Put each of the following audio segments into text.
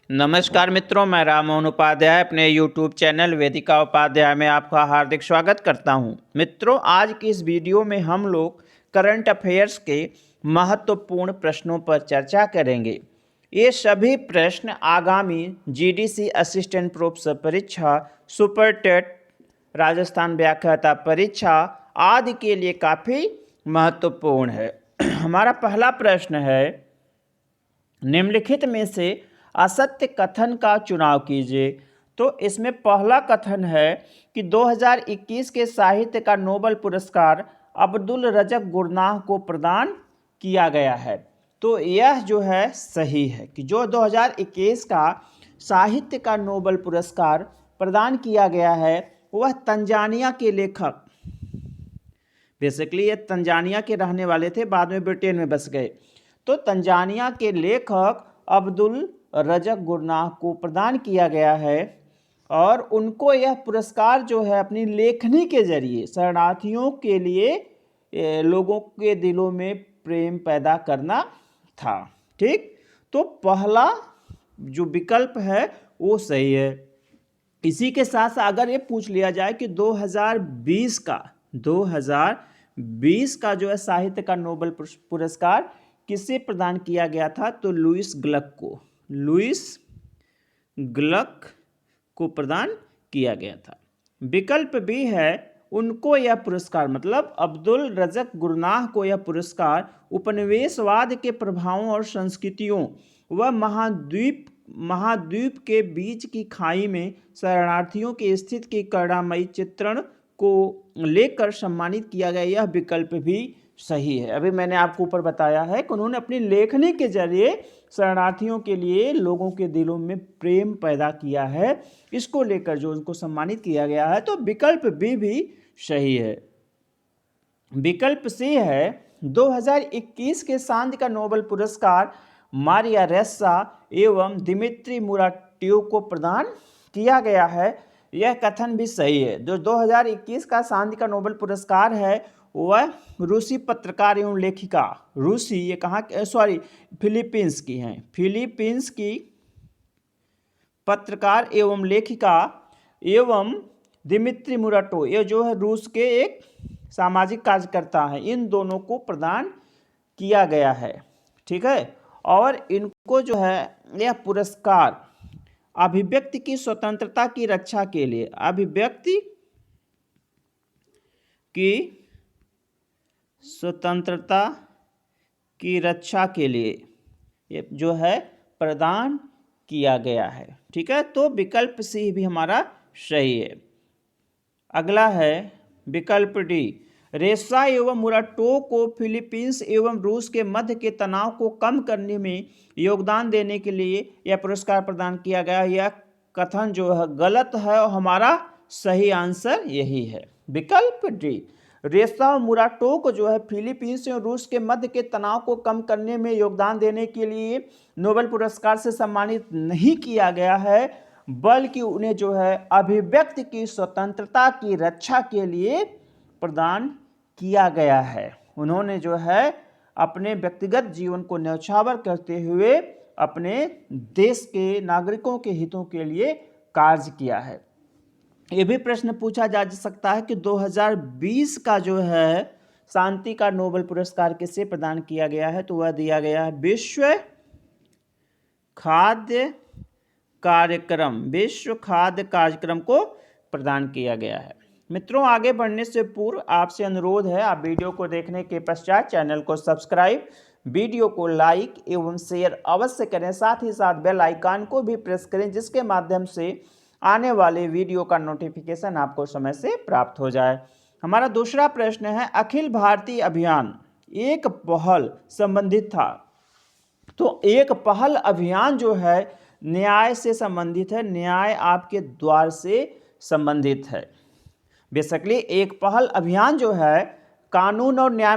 नमस्कार मित्रों, मैं राममोहन उपाध्याय अपने YouTube चैनल वेदिका उपाध्याय में आपका हार्दिक स्वागत करता हूं। मित्रों, आज की इस वीडियो में हम लोग करंट अफेयर्स के महत्वपूर्ण प्रश्नों पर चर्चा करेंगे। ये सभी प्रश्न आगामी GDC असिस्टेंट प्रोफेसर परीक्षा, सुपर टेट, राजस्थान व्याख्याता परीक्षा आदि के लिए काफ़ी महत्वपूर्ण है। हमारा पहला प्रश्न है, निम्नलिखित में से असत्य कथन का चुनाव कीजिए। तो इसमें पहला कथन है कि 2021 के साहित्य का नोबेल पुरस्कार अब्दुल रज़्ज़क़ गुरनाह को प्रदान किया गया है। तो यह जो है सही है कि जो 2021 का साहित्य का नोबेल पुरस्कार प्रदान किया गया है वह तंजानिया के लेखक, बेसिकली ये तंजानिया के रहने वाले थे, बाद में ब्रिटेन में बस गए। तो तंजानिया के लेखक अब्दुल रज़्ज़क़ गुरनाह को प्रदान किया गया है और उनको यह पुरस्कार जो है अपनी लेखनी के जरिए शरणार्थियों के लिए लोगों के दिलों में प्रेम पैदा करना था। ठीक, तो पहला जो विकल्प है वो सही है। इसी के साथ अगर ये पूछ लिया जाए कि 2020 का जो है साहित्य का नोबेल पुरस्कार किसे प्रदान किया गया था, तो लुईस ग्लक को प्रदान किया गया था। विकल्प बी है, उनको यह पुरस्कार मतलब अब्दुल रज़्ज़क़ गुरनाह को यह पुरस्कार उपनिवेशवाद के प्रभावों और संस्कृतियों व महाद्वीप के बीच की खाई में शरणार्थियों की स्थिति की करुणामयी चित्रण को लेकर सम्मानित किया गया। यह विकल्प भी सही है। अभी मैंने आपको ऊपर बताया है कि उन्होंने अपनी लेखनी के जरिए शरणार्थियों के लिए लोगों के दिलों में प्रेम पैदा किया है, इसको लेकर जो उनको सम्मानित किया गया है। तो विकल्प बी भी सही है। विकल्प सी है, 2021 के शांति का नोबेल पुरस्कार मारिया रेस्सा एवं दिमित्री मुराटियोव को प्रदान किया गया है। यह कथन भी सही है। जो 2021 का शांति का नोबेल पुरस्कार है वह रूसी पत्रकार एवं लेखिका, रूसी ये कहाँ फिलीपींस की हैं, फिलीपींस की पत्रकार एवं लेखिका एवं दिमित्री मुराटो, ये जो है रूस के एक सामाजिक कार्यकर्ता हैं, इन दोनों को प्रदान किया गया है। ठीक है, और इनको जो है यह पुरस्कार अभिव्यक्ति की स्वतंत्रता की रक्षा के लिए, अभिव्यक्ति की स्वतंत्रता की रक्षा के लिए ये जो है प्रदान किया गया है। ठीक है, तो विकल्प सी भी हमारा सही है। अगला है विकल्प डी, रेस्सा एवं मुराटो को फिलीपींस एवं रूस के मध्य के तनाव को कम करने में योगदान देने के लिए यह पुरस्कार प्रदान किया गया। यह कथन जो है गलत है और हमारा सही आंसर यही है, विकल्प डी। रेस्सा और मुराटो को जो है फिलीपींस और रूस के मध्य के तनाव को कम करने में योगदान देने के लिए नोबेल पुरस्कार से सम्मानित नहीं किया गया है, बल्कि उन्हें जो है अभिव्यक्ति की स्वतंत्रता की रक्षा के लिए प्रदान किया गया है। उन्होंने जो है अपने व्यक्तिगत जीवन को न्यौछावर करते हुए अपने देश के नागरिकों के हितों के लिए कार्य किया है। ये भी प्रश्न पूछा जा सकता है कि 2020 का जो है शांति का नोबेल पुरस्कार किसे प्रदान किया गया है, तो वह दिया गया है विश्व खाद्य कार्यक्रम को प्रदान किया गया है। मित्रों, आगे बढ़ने से पूर्व आपसे अनुरोध है, आप वीडियो को देखने के पश्चात चैनल को सब्सक्राइब, वीडियो को लाइक एवं शेयर अवश्य करें, साथ ही साथ बेल आइकन को भी प्रेस करें, जिसके माध्यम से आने वाले वीडियो का नोटिफिकेशन आपको समय से प्राप्त हो जाए। हमारा दूसरा प्रश्न है, अखिल भारतीय अभियान एक पहल संबंधित था। तो एक पहल अभियान जो है न्याय से संबंधित है, न्याय आपके द्वार से संबंधित है। बेसिकली एक पहल अभियान जो है कानून और न्याय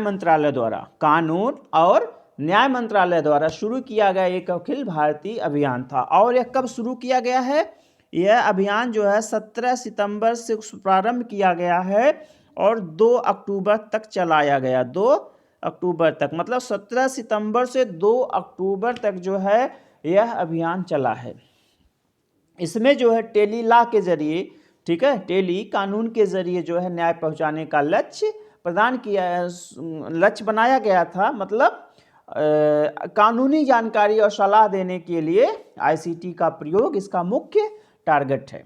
मंत्रालय द्वारा शुरू किया गया एक अखिल भारतीय अभियान था। और यह कब शुरू किया गया है? यह अभियान जो है 17 सितंबर से प्रारंभ किया गया है और 2 अक्टूबर तक चलाया गया। 2 अक्टूबर तक मतलब 17 सितंबर से 2 अक्टूबर तक जो है यह अभियान चला है। इसमें जो है टेली लॉ के जरिए, ठीक है, टेली कानून के जरिए जो है न्याय पहुंचाने का लक्ष्य प्रदान किया, लक्ष्य बनाया गया था। मतलब कानूनी जानकारी और सलाह देने के लिए आईसीटी का प्रयोग इसका मुख्य टारगेट है।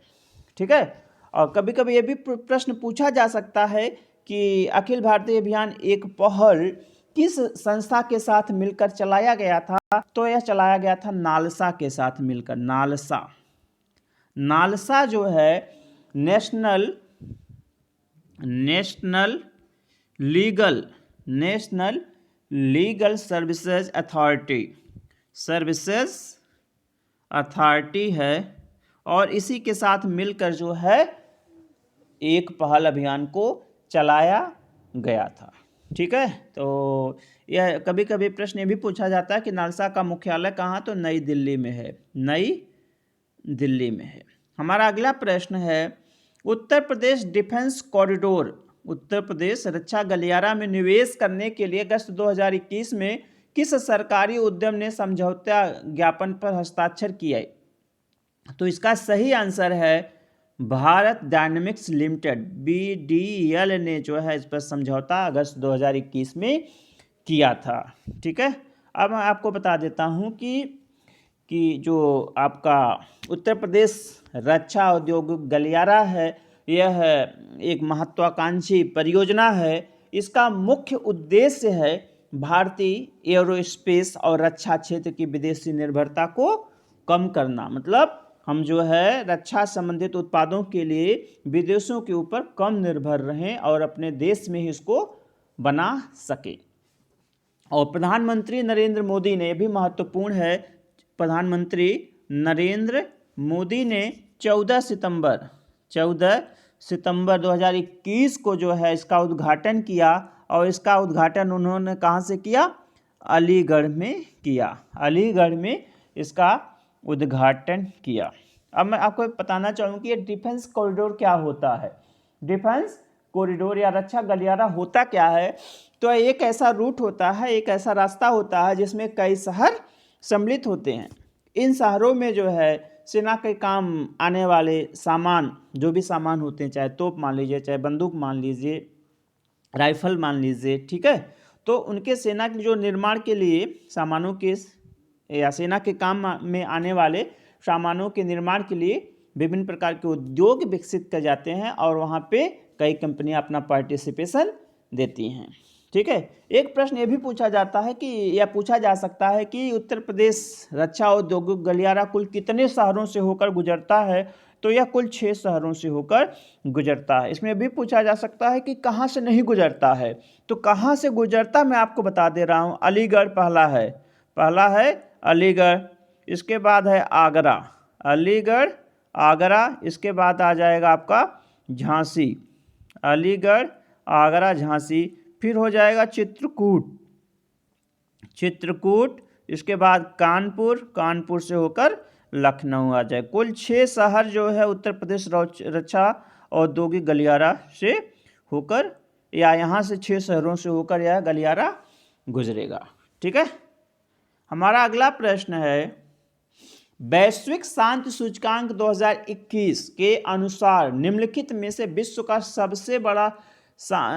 ठीक है, और कभी कभी ये भी प्रश्न पूछा जा सकता है कि अखिल भारतीय अभियान एक पहल किस संस्था के साथ मिलकर चलाया गया था? तो यह चलाया गया था नालसा के साथ मिलकर। नालसा जो है नेशनल लीगल सर्विसेज अथॉरिटी है, और इसी के साथ मिलकर जो है एक पहल अभियान को चलाया गया था। ठीक है, तो यह कभी कभी प्रश्न ये भी पूछा जाता है कि नालसा का मुख्यालय कहाँ? तो नई दिल्ली में है, नई दिल्ली में है। हमारा अगला प्रश्न है, उत्तर प्रदेश डिफेंस कॉरिडोर, उत्तर प्रदेश रक्षा गलियारा में निवेश करने के लिए अगस्त 2021 में किस सरकारी उद्यम ने समझौता ज्ञापन पर हस्ताक्षर किए? तो इसका सही आंसर है भारत डायनेमिक्स लिमिटेड, BDL ने जो है इस पर समझौता अगस्त 2021 में किया था। ठीक है, अब मैं आपको बता देता हूँ कि जो आपका उत्तर प्रदेश रक्षा औद्योगिक गलियारा है, यह एक महत्वाकांक्षी परियोजना है। इसका मुख्य उद्देश्य है भारतीय एरोस्पेस और रक्षा क्षेत्र की विदेशी निर्भरता को कम करना। मतलब हम जो है रक्षा संबंधित उत्पादों के लिए विदेशों के ऊपर कम निर्भर रहें और अपने देश में ही इसको बना सके। और प्रधानमंत्री नरेंद्र मोदी ने, भी महत्वपूर्ण है, प्रधानमंत्री नरेंद्र मोदी ने 14 सितंबर 2021 को जो है इसका उद्घाटन किया, और इसका उद्घाटन उन्होंने कहाँ से किया? अलीगढ़ में किया, अलीगढ़ में इसका उद्घाटन किया। अब मैं आपको बताना चाहूँ कि ये डिफेंस कॉरिडोर क्या होता है। डिफेंस कॉरिडोर या रक्षा गलियारा होता क्या है? तो एक ऐसा रूट होता है, एक ऐसा रास्ता होता है जिसमें कई शहर सम्मिलित होते हैं। इन शहरों में जो है सेना के काम आने वाले सामान, जो भी सामान होते हैं, चाहे तोप मान लीजिए, चाहे बंदूक मान लीजिए, राइफल मान लीजिए, ठीक है, तो उनके सेना के जो निर्माण के लिए सामानों के या सेना के काम में आने वाले सामानों के निर्माण के लिए विभिन्न प्रकार के उद्योग विकसित किए जाते हैं, और वहाँ पे कई कंपनियां अपना पार्टिसिपेशन देती हैं। ठीक है, एक प्रश्न ये भी पूछा जाता है कि, या पूछा जा सकता है कि उत्तर प्रदेश रक्षा औद्योगिक गलियारा कुल कितने शहरों से होकर गुजरता है? तो यह कुल 6 शहरों से होकर गुजरता है। इसमें भी पूछा जा सकता है कि कहाँ से नहीं गुजरता है? तो कहाँ से गुजरता मैं आपको बता दे रहा हूँ। अलीगढ़ पहला है अलीगढ़, इसके बाद है आगरा, अलीगढ़ आगरा, इसके बाद आ जाएगा आपका झांसी, अलीगढ़ आगरा झांसी, फिर हो जाएगा चित्रकूट, इसके बाद कानपुर से होकर लखनऊ आ जाए। कुल 6 शहर जो है उत्तर प्रदेश रक्षा औद्योगिक गलियारा से होकर, या यहाँ से 6 शहरों से होकर यह गलियारा गुजरेगा। ठीक है, हमारा अगला प्रश्न है, वैश्विक शांति सूचकांक 2021 के अनुसार निम्नलिखित में से विश्व का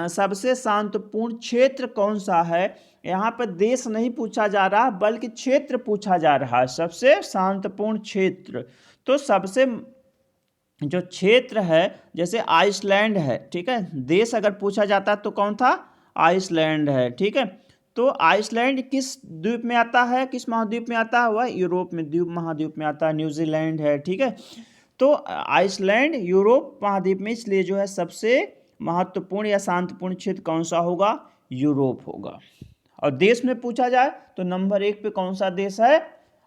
सबसे शांतिपूर्ण क्षेत्र कौन सा है? यहाँ पर देश नहीं पूछा जा रहा बल्कि क्षेत्र पूछा जा रहा है। सबसे शांतिपूर्ण क्षेत्र, तो सबसे जो क्षेत्र है, जैसे आइसलैंड है, ठीक है, देश अगर पूछा जाता तो कौन था? आइसलैंड है। ठीक है, तो आइसलैंड किस द्वीप में आता है, किस महाद्वीप में आता है? वह यूरोप में द्वीप महाद्वीप में आता है। न्यूजीलैंड है, ठीक है, तो आइसलैंड यूरोप महाद्वीप में, इसलिए जो है सबसे महत्वपूर्ण या शांतिपूर्ण क्षेत्र कौन सा होगा? यूरोप होगा। और देश में पूछा जाए तो नंबर 1 पे कौन सा देश है?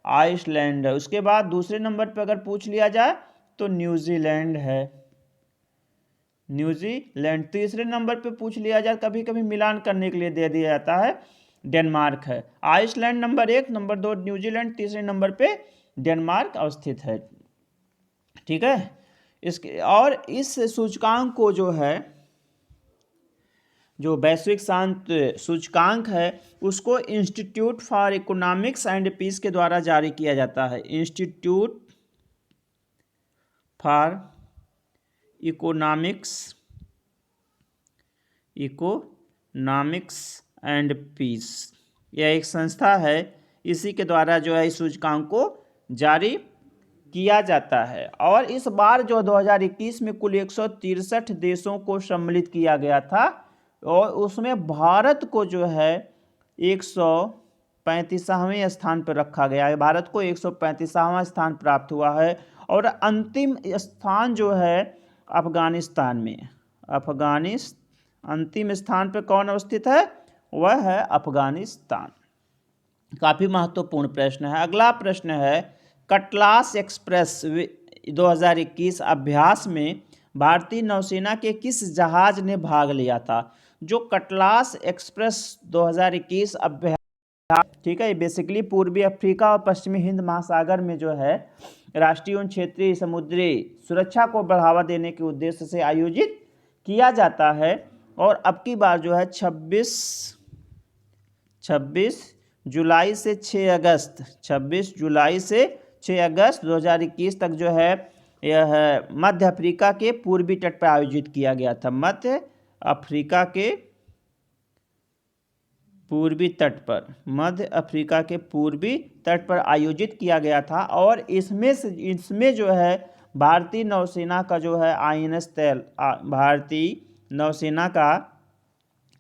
आइसलैंड है। उसके बाद दूसरे नंबर पे अगर पूछ लिया जाए तो न्यूजीलैंड है, न्यूजीलैंड। तीसरे नंबर पे पूछ लिया जाए, कभी कभी मिलान करने के लिए दे दिया जाता है, डेनमार्क है। आइसलैंड नंबर 1, नंबर 2 न्यूजीलैंड, तीसरे नंबर पे डेनमार्क अवस्थित है। ठीक है, इसके और इस सूचकांक को जो है, जो वैश्विक शांति सूचकांक है, उसको institute for economics and peace के द्वारा जारी किया जाता है। Institute for economics and peace. यह एक संस्था है, इसी के द्वारा जो है इस सूचकांक को जारी किया जाता है। और इस बार जो 2021 में कुल 163 देशों को सम्मिलित किया गया था और उसमें भारत को जो है 135वें स्थान पर रखा गया है। भारत को 135वां स्थान प्राप्त हुआ है और अंतिम स्थान जो है अफगानिस्तान में। अंतिम स्थान पर कौन अवस्थित है? वह है अफगानिस्तान। काफ़ी महत्वपूर्ण प्रश्न है। अगला प्रश्न है, कटलास एक्सप्रेस 2021 अभ्यास में भारतीय नौसेना के किस जहाज ने भाग लिया था? जो कटलास एक्सप्रेस 2021 अभ्यास, ठीक है, ये बेसिकली पूर्वी अफ्रीका और पश्चिमी हिंद महासागर में जो है राष्ट्रीय एवं क्षेत्रीय समुद्री सुरक्षा को बढ़ावा देने के उद्देश्य से आयोजित किया जाता है। और अब की बार जो है 26 जुलाई से 6 अगस्त 2021 तक जो है यह मध्य अफ्रीका के पूर्वी तट पर आयोजित किया गया था। मध्य अफ्रीका के पूर्वी तट पर आयोजित किया गया था। और इसमें जो है भारतीय नौसेना का जो है भारतीय नौसेना का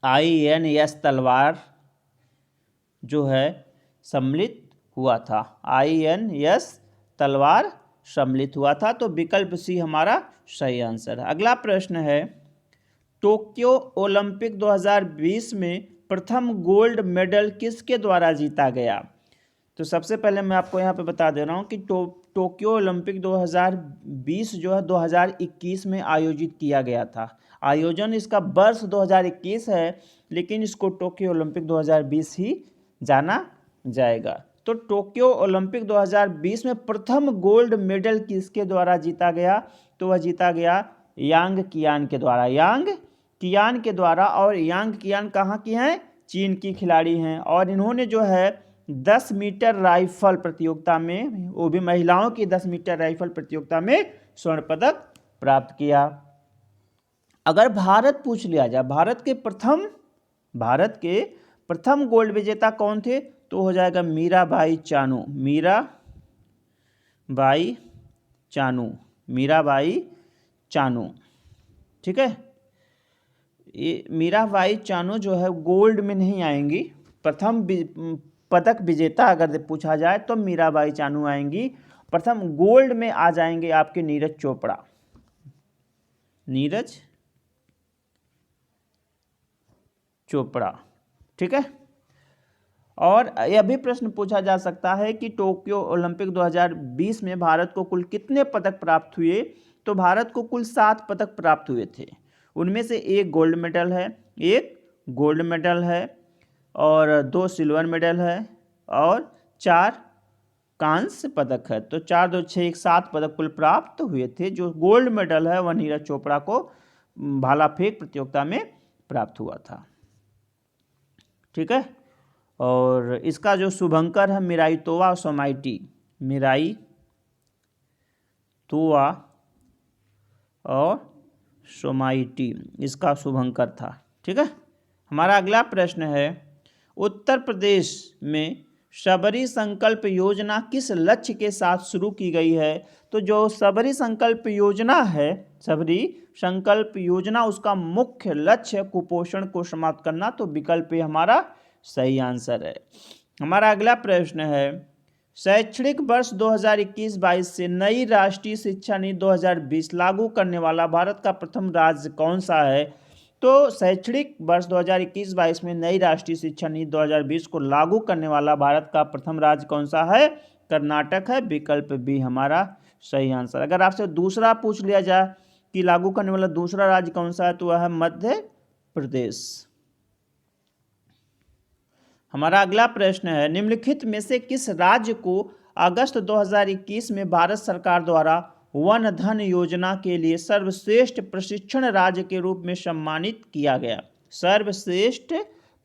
INS तलवार जो है सम्मिलित हुआ था। INS तलवार सम्मिलित हुआ था। तो विकल्प सी हमारा सही आंसर है। अगला प्रश्न है, टोक्यो ओलंपिक 2020 में प्रथम गोल्ड मेडल किसके द्वारा जीता गया? तो सबसे पहले मैं आपको यहाँ पे बता दे रहा हूँ कि टोक्यो ओलंपिक 2020 जो है 2021 में आयोजित किया गया था। आयोजन इसका वर्ष 2021 है, लेकिन इसको टोक्यो ओलंपिक 2020 ही जाना जाएगा। तो टोक्यो ओलंपिक 2020 में प्रथम गोल्ड मेडल किसके द्वारा जीता गया? तो वह जीता गया यांग कियान के द्वारा। और यांग कियान कहाँ की हैं? चीन की खिलाड़ी हैं। और इन्होंने जो है 10 मीटर राइफल प्रतियोगिता में, वो भी महिलाओं की 10 मीटर राइफल प्रतियोगिता में स्वर्ण पदक प्राप्त किया। अगर भारत पूछ लिया जाए, भारत के प्रथम गोल्ड विजेता कौन थे? तो हो जाएगा मीराबाई चानू। ठीक है, ये मीराबाई चानू जो है गोल्ड में नहीं आएंगी। प्रथम पदक विजेता अगर पूछा जाए तो मीराबाई चानू आएंगी। प्रथम गोल्ड में आ जाएंगे आपके नीरज चोपड़ा। ठीक है। और यह भी प्रश्न पूछा जा सकता है कि टोक्यो ओलंपिक 2020 में भारत को कुल कितने पदक प्राप्त हुए? तो भारत को कुल 7 पदक प्राप्त हुए थे। उनमें से एक गोल्ड मेडल है और 2 सिल्वर मेडल है और 4 कांस्य पदक है। तो 4, 2, 6, 7 पदक कुल प्राप्त हुए थे। जो गोल्ड मेडल है वह नीरज चोपड़ा को भाला फेंक प्रतियोगिता में प्राप्त हुआ था। ठीक है। और इसका जो शुभंकर है मिराइतोवा सोमाइटी, इसका शुभंकर था। ठीक है। हमारा अगला प्रश्न है, उत्तर प्रदेश में शबरी संकल्प योजना किस लक्ष्य के साथ शुरू की गई है? तो जो शबरी संकल्प योजना उसका मुख्य लक्ष्य कुपोषण को समाप्त करना। तो विकल्प हमारा सही आंसर है। हमारा अगला प्रश्न है, शैक्षणिक वर्ष 2021-22 से नई राष्ट्रीय शिक्षा नीति 2020 लागू करने वाला भारत का प्रथम राज्य कौन सा है? तो शैक्षणिक वर्ष 2021-22 में नई राष्ट्रीय शिक्षा नीति 2020 को लागू करने वाला भारत का प्रथम राज्य कौन सा है? कर्नाटक है। विकल्प बी हमारा सही आंसर। अगर आपसे दूसरा पूछ लिया जाए कि लागू करने वाला दूसरा राज्य कौन सा है, तो वह है मध्य प्रदेश। हमारा अगला प्रश्न है, निम्नलिखित में से किस राज्य को अगस्त 2021 में भारत सरकार द्वारा वन धन योजना के लिए सर्वश्रेष्ठ प्रशिक्षण राज्य के रूप में सम्मानित किया गया? सर्वश्रेष्ठ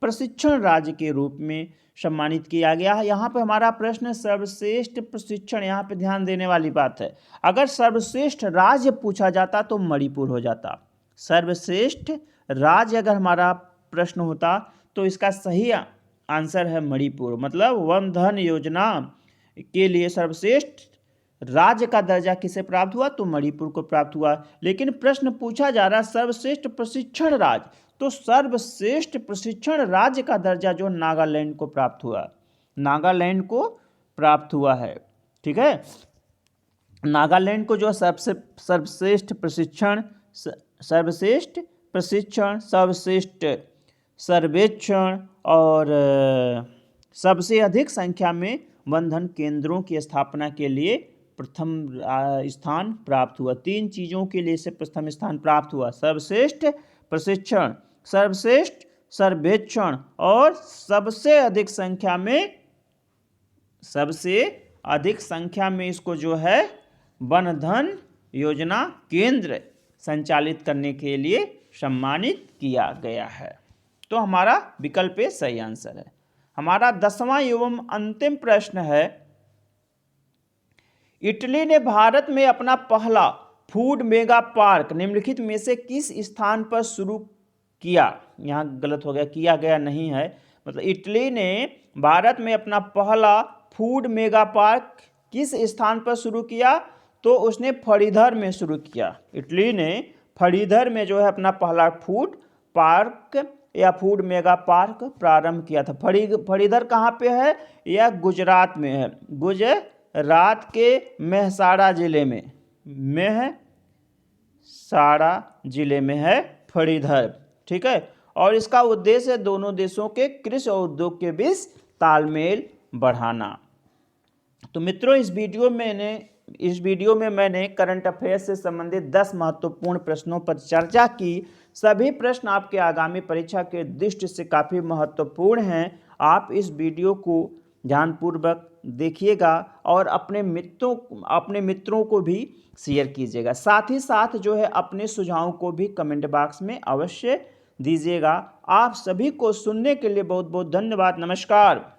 प्रशिक्षण राज्य के रूप में सम्मानित किया गया है। यहाँ पे हमारा प्रश्न सर्वश्रेष्ठ प्रशिक्षण, यहाँ पे ध्यान देने वाली बात है। अगर सर्वश्रेष्ठ राज्य पूछा जाता तो मणिपुर हो जाता। सर्वश्रेष्ठ राज्य अगर हमारा प्रश्न होता तो इसका सही आंसर है मणिपुर। मतलब वन धन योजना के लिए सर्वश्रेष्ठ राज्य का दर्जा किसे प्राप्त हुआ, तो मणिपुर को प्राप्त हुआ। लेकिन प्रश्न पूछा जा रहा सर्वश्रेष्ठ प्रशिक्षण राज्य, तो सर्वश्रेष्ठ प्रशिक्षण राज्य का दर्जा जो नागालैंड को प्राप्त हुआ, नागालैंड को प्राप्त हुआ है। ठीक है, नागालैंड को जो सर्वश्रेष्ठ प्रशिक्षण, सर्वश्रेष्ठ सर्वेक्षण और सबसे अधिक संख्या में वन धन केंद्रों की स्थापना के लिए प्रथम स्थान प्राप्त हुआ। 3 चीज़ों के लिए इसे प्रथम स्थान प्राप्त हुआ, सर्वश्रेष्ठ प्रशिक्षण, सर्वश्रेष्ठ सर्वेक्षण और सबसे अधिक संख्या में इसको जो है वन धन योजना केंद्र संचालित करने के लिए सम्मानित किया गया है। तो हमारा विकल्प ए सही आंसर है। हमारा 10वां एवं अंतिम प्रश्न है, इटली ने भारत में अपना पहला फूड मेगा पार्क निम्नलिखित में से किस स्थान पर शुरू किया। यहाँ गलत हो गया, किया गया नहीं है, मतलब इटली ने भारत में अपना पहला फूड मेगा पार्क किस स्थान पर शुरू किया, तो उसने फणीधर में शुरू किया। इटली ने फणीधर में जो है अपना पहला फूड पार्क या फूड मेगा पार्क प्रारंभ किया था। फणीधर कहाँ पे है, यह गुजरात में है। गुजरात के मेहसाणा जिले में है फणीधर। ठीक है, और इसका उद्देश्य है दोनों देशों के कृषि और उद्योग के बीच तालमेल बढ़ाना। तो मित्रों, इस वीडियो में मैंने करंट अफेयर्स से संबंधित 10 महत्वपूर्ण प्रश्नों पर चर्चा की। सभी प्रश्न आपके आगामी परीक्षा के दृष्टि से काफ़ी महत्वपूर्ण हैं। आप इस वीडियो को ध्यानपूर्वक देखिएगा और अपने मित्रों को भी शेयर कीजिएगा। साथ ही साथ जो है अपने सुझावों को भी कमेंट बॉक्स में अवश्य दीजिएगा। आप सभी को सुनने के लिए बहुत बहुत धन्यवाद। नमस्कार।